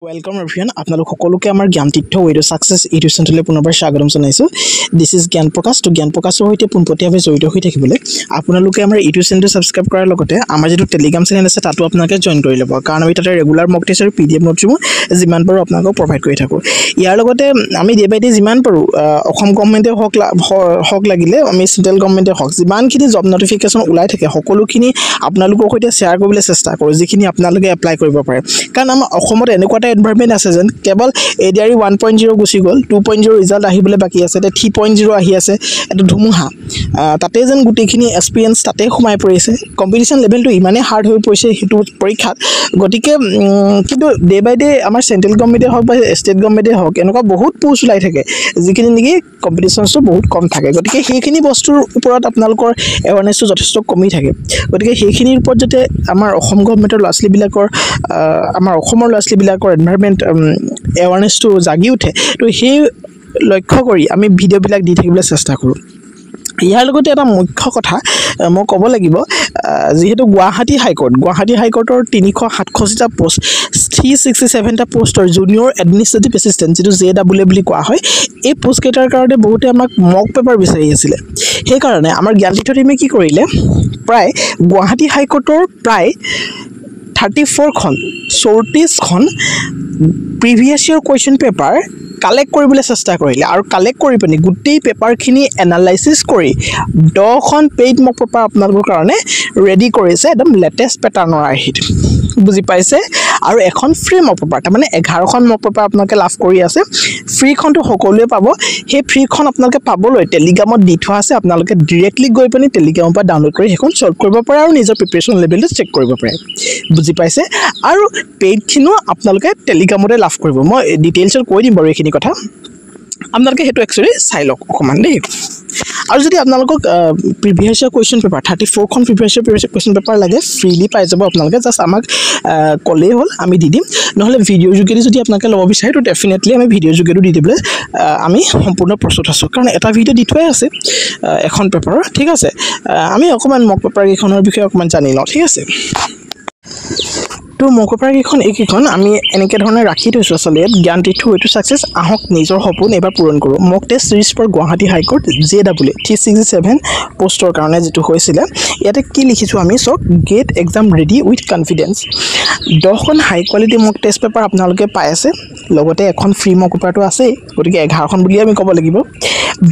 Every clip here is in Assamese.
Welcome everyone. আপোনালোক সকলোকে আমাৰ জ্ঞান তীৰ্থ ৱেড সাকসেস ইউটিউব চেনেললৈ পুনৰবাৰ স্বাগতম জনাইছো। দিস ইজ জ্ঞান প্ৰকাশ। তো জ্ঞান প্ৰকাশৰ হৈতে পোনপটীয়াভাৱে জড়িত হৈ থাকিবলৈ আপোনালোকে আমাৰ ইউটিউব চেনেলটো সাবস্ক্ৰাইব কৰাৰ লগতে আমাৰ যেটো টেলিগ্ৰাম চেনেল আছে তাতো আপোনালোকে জয়েন কৰি ল'ব। কাৰণ আমি তাতে ৰেগুলাৰ মক টেষ্ট আৰু পিডিএফ নোটছবোৰ যিমান পাৰো আপোনালোকক প্ৰভাইড কৰি থাকো। ইয়াৰ লগতে আমি ডে বাই ডে যিমান পাৰো অসম গভৰ্ণমেণ্টে হক লাগিলে আমি চেন্ট্ৰেল গভৰ্ণমেণ্টে হক যিমানখিনি জব নটিফিকেশন ওলাই থাকে সকলোখিনি আপোনালোকৰ সৈতে শ্বেয়াৰ কৰিবলৈ চেষ্টা কৰো যিখিনি আপোনালোকে এপ্লাই কৰিব পাৰে। কাৰণ আমাৰ অসমত এনেকুৱা এনভাইৰনমেন্ট আছে যেন কেৱল এডিআৰই 1.0 গুচি গল 2.0 ৰিজাল্ট আহিবলৈ বাকি আছে 3.0 আহি আছে এটা ধুমুহা তাতে যেন গুটিখিনি এক্সপেৰিয়েন্স তাতে সোমাই পৰিছে কম্পিটিশন লেভেলটো ইমানে হাৰ্ড হৈ পৰিছে হেতু পৰীক্ষাত গতিকে কিন্তু ডে বাই ডে আমাৰ সেন্ট্ৰেল গভৰ্ণমেণ্টে হক বা ষ্টেট গভৰ্ণমেণ্টে হক এনেকুৱা বহুত পোষ্ট ওলাই থাকে যিখিনি নেকি কম্পিটিশনটো বহুত কম থাকে গতিকে সেইখিনি বস্তুৰ ওপৰত আপোনালোকৰ এৱাৰনেছটো যথেষ্ট কমি থাকে গতিকে সেইখিনিৰ ওপৰত যেতে আমাৰ অসম গভৰ্ণমেণ্টৰ লাছলি বিলাকৰ আমাৰ অসমৰ লাছলি বিলাকৰ এনভাইৰনমেন্ট এৱাৰনেছটো জাগি উঠে তো সেই লক্ষ্য কৰি আমি ভিডিও বিলাক দি থাকিবলৈ চেষ্টা কৰো ইয়াৰ লগতে এটা মুখ্য কথা মই ক'ব লাগিব যেহেতু গুৱাহাটী হাইকোৰ্টৰ 367 টা পোষ্ট 367 টা পোষ্টৰ জুনিয়ৰ এডমিনিষ্ট্ৰেটিভ এসিস্টেন্ট যেটো জেডব্লিউ বুলি কোৱা হয় এই পোষ্ট কেটাৰ কাৰণে বহুতে আমাক মক পেপাৰ বিচাৰি আছিল সেই কাৰণে আমাৰ জ্ঞানতীৰ্থ টিমে কি কৰিলে প্ৰায় গুৱাহাটী হাইকোৰ্টৰ প্ৰায় 34 খন 34 খন প্ৰিভিয়াস ইয়াৰ কোৱেশ্চন পেপাৰ কালেক্ট কৰিবলৈ চেষ্টা কৰিলে আৰু কালেক্ট কৰি पनि গুটেই পেপাৰখিনি এনালাইসিস কৰি 10 খন পেইড মক পেপাৰ আপোনালোকৰ কাৰণে ৰেডি কৰিছে একদম লেটেষ্ট পেটাৰ্নৰ আহিত বুজি পাইছে আৰু এখন ফ্ৰী মক পেপাৰ তাৰ মানে 11 খন মক পেপাৰ আপোনালোকে লাভ কৰি আছে ফ্ৰী খনটো সকলোৱে পাব সেই ফ্ৰী খন আপোনালোকে পাবলৈ টেলিগ্ৰামত দি থোৱা আছে আপোনালোকে ডাইৰেক্টলি গৈ पनि টেলিগ্ৰামৰ পৰা ডাউনলোড কৰি হেখন সলভ কৰিব পাৰে আৰু নিজৰ প্ৰিপাৰেচন লেভেলটো চেক কৰিব পাৰে বুজি পাইছে আৰু পেইড খিনো আপোনালোকে টেলিগ্ৰামতে লাভ কৰিব মই ডিটেইলছত কৈ দিম বাৰু এইখিনি কথা আপোনালোকে হেতু একচুয়ালি চাই লওক অকমান দেই আৰু যদি আপোনালোকক প্ৰিভিয়াস ইয়াৰ কোৱেশ্চন পেপাৰ 34 খন প্ৰিভিয়াস ইয়াৰ কোৱেশ্চন পেপাৰ লাগে ফ্ৰীলি পাই যাব আপোনালোকে জাস্ট আমাক কলে হল আমি দি দিম নহলে ভিডিও যোগেদি যদি আপোনালোকে লব বিচাৰে তো ডেফিনেটলি আমি ভিডিও যোগেদি দি দিবলৈ আমি সম্পূৰ্ণ প্ৰস্তুত আছো কাৰণ এটা ভিডিও দি থোৱাই আছে এখন পেপাৰ ঠিক আছে আমি অকমান মক পেপাৰ কেখনৰ বিষয়ে অকমান জানি লওঁ ঠিক আছে তো মক পেপাৰ কেখন এইকেখন আমি এনেকে ধৰণে ৰাখি থৈছো আসলে জ্ঞান তীৰ্থ ৱেড সাকসেস আহক নিজৰ সপোন এবাৰ পূৰণ কৰো mock test series for Guwahati high court জেডব্লিউ 367 পোষ্টৰ কাৰণে যেটো হৈছিল ইয়াতে কি লিখিছো আমি সক get exam ready with confidence 10 খন high quality mock test paper আপোনালোকে পাই আছে লগতে এখন ফ্ৰী মক পেপাৰটো আছে গতিকে 11 খন বুলি আমি ক'ব লাগিব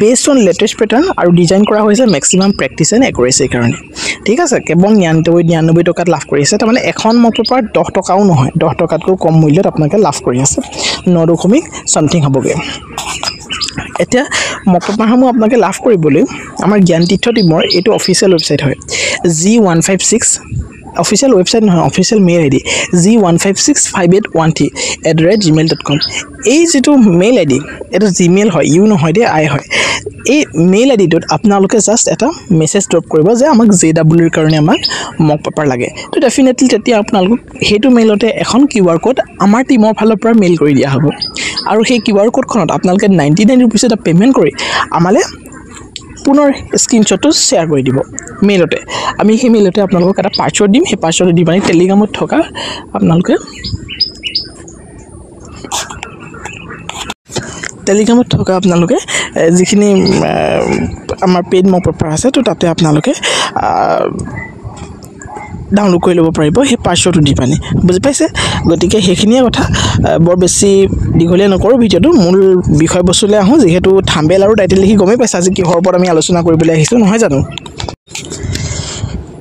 বেসড অন লেটেষ্ট পেটাৰ্ন আৰু ডিজাইন কৰা হৈছে ম্যাক্সিমাম প্ৰেক্টিস এণ্ড একুৰেসিৰ কাৰণে ঠিক আছে কেৱল 99 টকাত লাভ কৰিছে তাৰ মানে এখন মক পেপাৰ 10 টকাও নহয় 10 টকাতকৈ কম মূল্যত আপোনালোকে লাভ কৰি আছে 9 সামথিং হ'বগে এতিয়া মক পেপাৰসমূহ আপোনালোকে লাভ কৰিবলৈ আমাৰ জ্ঞান তীৰ্থ টিমৰ এটো অফিচিয়েল ৱেবসাইট হয় G156 অফিচিয়েল ৱেবসাইট নহয় অফিচিয়েল মেইল আইডি G1565813@gmail.com এই যেটো মেইল আইডি এটা জিমেইল হয় ইউ নহয় দে আই হয় এই মেইল আইডিটোত আপোনালোকে জাস্ট এটা মেসেজ ড্ৰপ কৰিব যে আমাক জেডব্লিউৰ কাৰণে আমাক মক পেপাৰ লাগে তো ডেফিনেটলি তেতিয়া আপোনালোক হেতু মেইলতে এখন কিউআৰ কোড আমাৰ টিমৰ ফালৰ পৰা মেইল কৰি দিয়া হ'ব আৰু সেই কিউআৰ কোডখনত আপোনালোকে 99 रुपीस এটা পেমেন্ট কৰি আমালে পুনৰ স্ক্ৰিনশ্বটটো শেয়াৰ কৰি দিব মেইলতে আমি সেই মেইলতে আপোনালোকক এটা পাছৱৰ্ড দিম সেই পাছৱৰ্ড দি পানি টেলিগ্ৰামত থকা আপোনালোকে টেলিগ্ৰামত থকা আপোনালোকে যিখিনি আমাৰ পেইড মক পেপাৰ আছে তো তাতে আপোনালোকে ডাউনলোড কৰি ল'ব পাৰিব সেই পাছৱৰ্ডটো দি পানি বুজি পাইছে গতিকে সেইখিনিয়ে কথা বৰ বেছি দীঘলীয়া নকৰো ভিডিওটো মূল বিষয়বস্তুলৈ আহো যেহেতু থাম্বনেল আৰু টাইটেল লিখি গমে পাইছা যে কিহৰ ওপৰত আমি আলোচনা কৰিবলৈ আহিছো নহয় জানো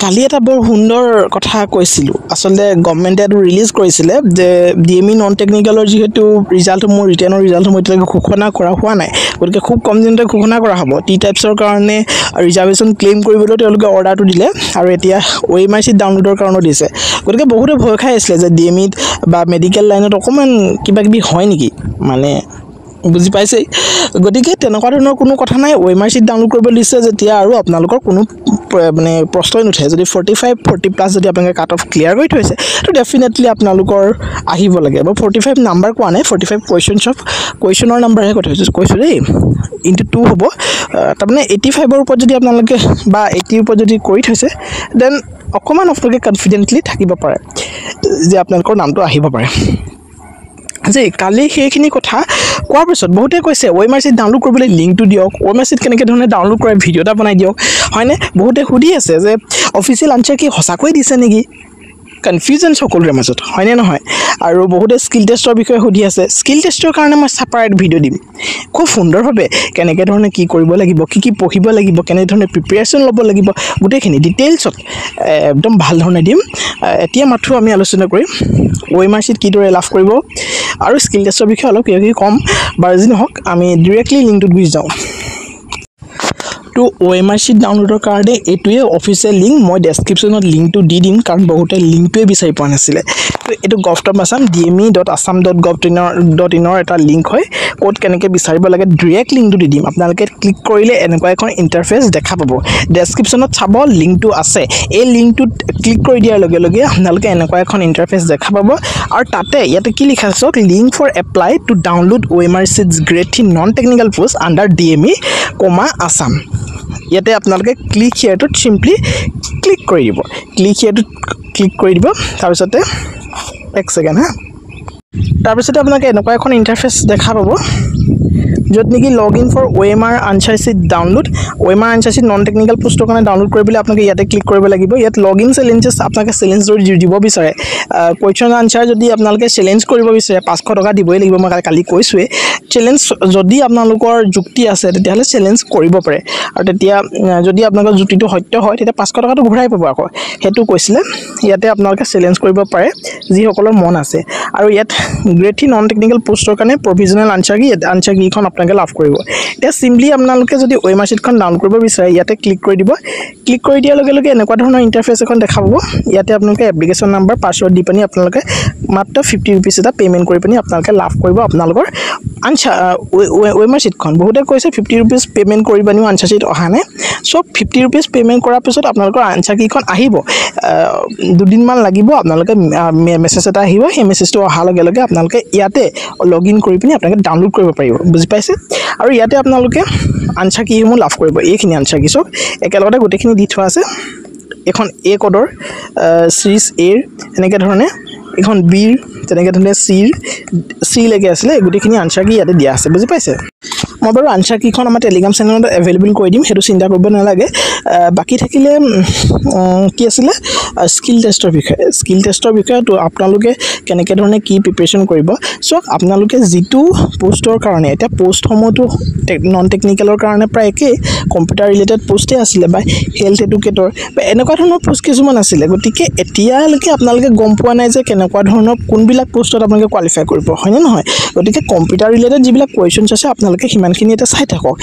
কালি এটা বৰ সুন্দৰ কথা কৈছিল আসলে গভৰ্ণমেণ্টে ৰিলিজ কৰিছিল যে ডিএমই নন টেকনিক্যালৰ যেহেতু ৰিজাল্ট মোৰ ৰিটেনৰ ৰিজাল্ট মই এতিয়া ঘোষণা কৰা হোৱা নাই গতিকে খুব কম দিনতে ঘোষণা কৰা হ'ব টি টাইপছৰ কাৰণে ৰিজাৰ্ভেশন ক্লেইম কৰিবলৈ তেওঁলোকে অৰ্ডাৰটো দিলে আৰু এতিয়া ওএমআৰসি ডাউনলোডৰ কাৰণে দিছে গতিকে বহুতে ভয় খাই আছিল যে ডিএমইত বা মেডিকেল লাইনত অকমান কিবা কিবি হয় নেকি মানে বুজি পাইছে গতিকে তেনেকুৱা ধৰণৰ কোনো কথা নাই ওএমআৰসি ডাউনলোড কৰিব দিছে যেতিয়া আৰু আপোনালোকৰ কোনো মানে প্ৰশ্নই নুঠে যদি 45 প্লাস যদি আপোনালোকে কাট অফ ক্লিয়াৰ কৰি থৈছে তো ডেফিনেটলি আপোনালোকৰ আহিব লাগে বা 45 নাম্বাৰ কোৱা নাই 45 কোৱেশ্চনৰ নাম্বাৰহে কথা কৈছো দেই ইনটু 2 হ'ব তাৰ মানে 85 ৰ ওপৰত যদি আপোনালোকে বা 80 ৰ ওপৰত যদি কৰি থৈছে দেন অকমান আপোনালোকে কনফিডেন্টলি থাকিব পাৰে যে আপোনালোকৰ নামটো আহিব পাৰে যে কালি সেইখিনি কথা কোৱাৰ পিছত বহুতে কৈছে OMR sheet ডাউনলোড কৰিবলৈ লিংকটো দিয়ক OMR sheet কেনেকৈ ধৰণে ডাউনলোড কৰে ভিডিঅ' এটা বনাই দিয়ক হয়নে বহুতে সুধি আছে যে অফিচিয়েল আনচাৰ কি সঁচাকৈ দিছে নেকি কনফিউজন সকলোৰে মাজত হয়নে নহয় আৰু বহুতে স্কিল টেষ্টৰ বিষয়ে সুধি আছে স্কিল টেষ্টৰ কাৰণে মই সেপাৰেট ভিডিঅ' দিম খুব সুন্দৰভাৱে কেনেকৈ ধৰণে কি কৰিব লাগিব কি পঢ়িব লাগিব কেনে ধৰণে প্ৰিপাৰেচন ল'ব লাগিব গোটেইখিনি ডিটেইলছত একদম ভাল ধৰণে দিম এতিয়া মাত্ৰ আমি আলোচনা কৰিম OMR sheet কিদৰে লাভ কৰিব আৰু স্কিল টেষ্টৰ বিষয়ে অলপ কিবা কিবি কম বাৰু যি নহওক আমি ডিৰেক্টলি লিংকটোত গুচি যাওঁ তো OMR sheet ডাউনলোডৰ কাৰণে এইটোৱে অফিচিয়েল লিংক মই ডেছক্ৰিপশ্যনত লিংকটো দি দিম কাৰণ বহুতে লিংকটোৱে বিচাৰি পোৱা নাছিলে তো এইটো gov.assam dme.assam.gov.in এটা লিংক হয় ক'ত কেনেকৈ বিচাৰিব লাগে ডিৰেক্ট লিংকটো দি দিম আপোনালোকে ক্লিক কৰিলে এনেকুৱা এখন ইণ্টাৰফেচ দেখা পাব ডেছক্ৰিপশ্যনত চাব লিংকটো আছে এই লিংকটোত ক্লিক কৰি দিয়াৰ লগে লগে আপোনালোকে এনেকুৱা এখন ইণ্টাৰফেচ দেখা পাব আৰু তাতে ইয়াতে কি লিখা আছে link for apply to download OMR sheets grade 3 non technical post under DME, Assam ইয়াতে আপোনালোকে ক্লিক হিয়াৰটোত সিম্পলি ক্লিক কৰি দিব তাৰপিছতে এক সেকেন্ড তাৰপিছতে আপোনালোকে এনেকুৱা এখন ইণ্টাৰফেচ দেখা পাব য'ত নেকি login for OMR answer sheet download OMR answer sheet non technical পোষ্টৰ কাৰণে ডাউনলোড কৰিবলৈ আপোনালোকে ইয়াতে ক্লিক কৰিব লাগিব ইয়াত লগইন চেলেঞ্জেছ আপোনালোকে চেলেঞ্জ দিব বিচাৰে কোৱেশ্চন আনচাৰ যদি আপোনালোকে চেলেঞ্জ কৰিব বিচাৰে 500 টকা দিবই লাগিব মই কালি কৈছোৱে চেলেঞ্জ যদি আপোনালোকৰ যুক্তি আছে তেতিয়াহলে চেলেঞ্জ কৰিব পাৰে আৰু তেতিয়া যদি আপোনালোকৰ যুক্তিটো সত্য হয় তেতিয়া 500 টকাটো ঘূৰাই পাব আকৌ হেতু কৈছিলে ইয়াতে আপোনালোকে চেলেঞ্জ কৰিব পাৰে যি সকলৰ মন আছে আৰু ইয়াত গ্ৰেড 3 নন টেকনিক্যাল পোষ্টৰ কাৰণে প্ৰভিজনাল আনচাৰ কিখন আপোনালোকে লাভ কৰিব এতিয়া সিম্পলি আপোনালোকে যদি OMR sheet খন ডাউনলোড কৰিব বিচাৰে ইয়াতে ক্লিক কৰি দিব ক্লিক কৰি দিয়াৰ লগে লগে এনেকুৱা ধৰণৰ ইণ্টাৰফেচ এখন দেখা পাব ইয়াতে আপোনালোকে এপ্লিকেশ্যন নাম্বাৰ পাছৱৰ্ড দি পানি আপোনালোকে মাত্ৰ 50 रुपीस এটা পেমেন্ট কৰি পানি আপোনালোকে লাভ কৰিব আপোনালোকৰ আনচাৰ OMR sheet খন বহুতে কৈছে 50 रुपीस পেমেন্ট কৰি পানিও আনচাৰ sheet অহা নাই সো 50 रुपीस পেমেন্ট কৰাৰ পিছত আপোনালোকৰ আনচাৰ কিখন আহিব দুদিন মান লাগিব আপোনালোকে মেছেজ এটা আহিব সেই মেছেজটো অহাৰ লগে লগে আপোনালোকে ইয়াতে লগইন কৰি পিনি আপোনালোকে ডাউনলোড কৰিব পাৰিব বুজি পাইছে আৰু ইয়াতে আপোনালোকে আনচাৰ কিসমূহ লাভ কৰিব এইখিনি আনচাৰ কি সব একেলগতে গোটেইখিনি দি থোৱা আছে এখন A কোডৰ সিৰিজ A এনেকৈ ধৰণে এখন B তেনেকৈ ধৰণে C লৈকে আছিল গোটেইখিনি আনচাৰ কি ইয়াতে দিয়া আছে বুজি পাইছে মই বাৰু আনচাৰ কিখন আমাৰ টেলিগ্ৰাম চেনেলত এভেইলেবল কৰি দিম হেতু চিন্তা কৰিব নালাগে বাকি থাকিলে কি আছিল স্কিল টেষ্টৰ বিষয়ে তো আপোনালোকে কেনেকৈ ধৰণে কি প্ৰিপাৰেচন কৰিব সো আপোনালোকে যেটো পোষ্টৰ কাৰণে এটা পোষ্ট সমূহটো নন টেকনিক্যালৰ কাৰণে প্ৰায় একে কম্পিউটাৰ ৰিলেটেড পোষ্টে আছিল বা হেলথ এডুকেটৰ বা এনেকুৱা ধৰণৰ পোষ্ট কিছুমান আছিল গতিকে এতিয়ালৈকে আপোনালোকে গম পোৱা নাই যে কেনেকুৱা ধৰণৰ কোনবিলাক পোষ্টত আপোনালোকে কোৱালিফাই কৰিব হয়নে নহয় গতিকে কম্পিউটাৰ ৰিলেটেড যিবিলাক কোৱেশ্চনছ আছে আপোনালোকে সিমানখিনি এটা চাই থাকক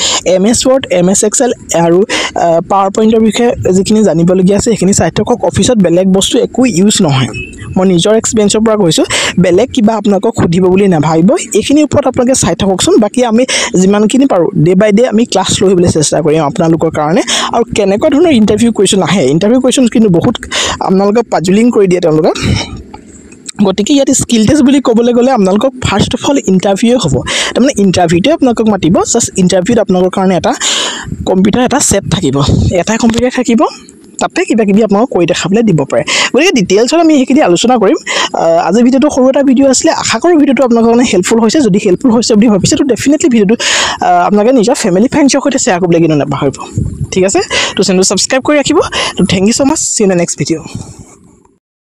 MS Word MS Excel আৰু পাৱাৰ পইণ্টৰ বিষয়ে যিখিনি জানিবলগীয়া আছে সেইখিনি চাই থাকক অফিসত বেলেগ বস্তু একো ইউজ নহয় মই নিজৰ এক্সপেৰিয়েন্সৰ পৰা কৈছো বেলেগ কিবা আপোনাক খুদিব বুলি নাভাবিব এইখিনি ওপৰত আপোনালোকে চাই থাককচোন বাকি আমি যিমানখিনি পাৰো ডে বাই ডে আমি ক্লাছ লবলৈ চেষ্টা কৰিম আপোনালোকৰ কাৰণে আৰু কেনেকুৱা ধৰণৰ ইন্টাৰভিউ কোৱেশ্চন আহে ইন্টাৰভিউ কোৱেশ্চন কিন্তু বহুত আপোনালোকক পাজুলিং কৰি দিয়ে তেওঁলোকে গতিকে ইয়াত স্কিল টেষ্ট বুলি ক'বলৈ গ'লে আপোনালোকক ফাৰ্স্ট অফ অল ইন্টাৰভিউ হ'ব তাৰমানে ইন্টাৰভিউতে আপোনালোকক মাতিব জাস্ট ইন্টাৰভিউত আপোনালোকৰ কাৰণে এটা কম্পিউটাৰ এটা সেট থাকিব এটা কম্পিউটাৰ থাকিব তাতে কিবা কিবি আপোনাক কৈ দেখাবলৈ দিব পাৰে গতিকে ডিটেইলছত আমি সেইখিনি আলোচনা কৰিম আজি ভিডিওটো সৰু এটা ভিডিও আছিলে আশা কৰো ভিডিওটো আপোনালোকৰ কাৰণে হেল্পফুল হৈছে যদি হেল্পফুল হৈছে বুলি ভাবিছে তো ডেফিনেটলি ভিডিওটো আপোনালোকে নিজৰ ফ্যামিলি ফ্ৰেণ্ডছৰ সৈতে শেয়াৰ কৰিবলৈ কিন্তু নাপাহৰিব ঠিক আছে তো চেনেলটো সাবস্ক্ৰাইব কৰি ৰাখিব তো thank you so much see in the next video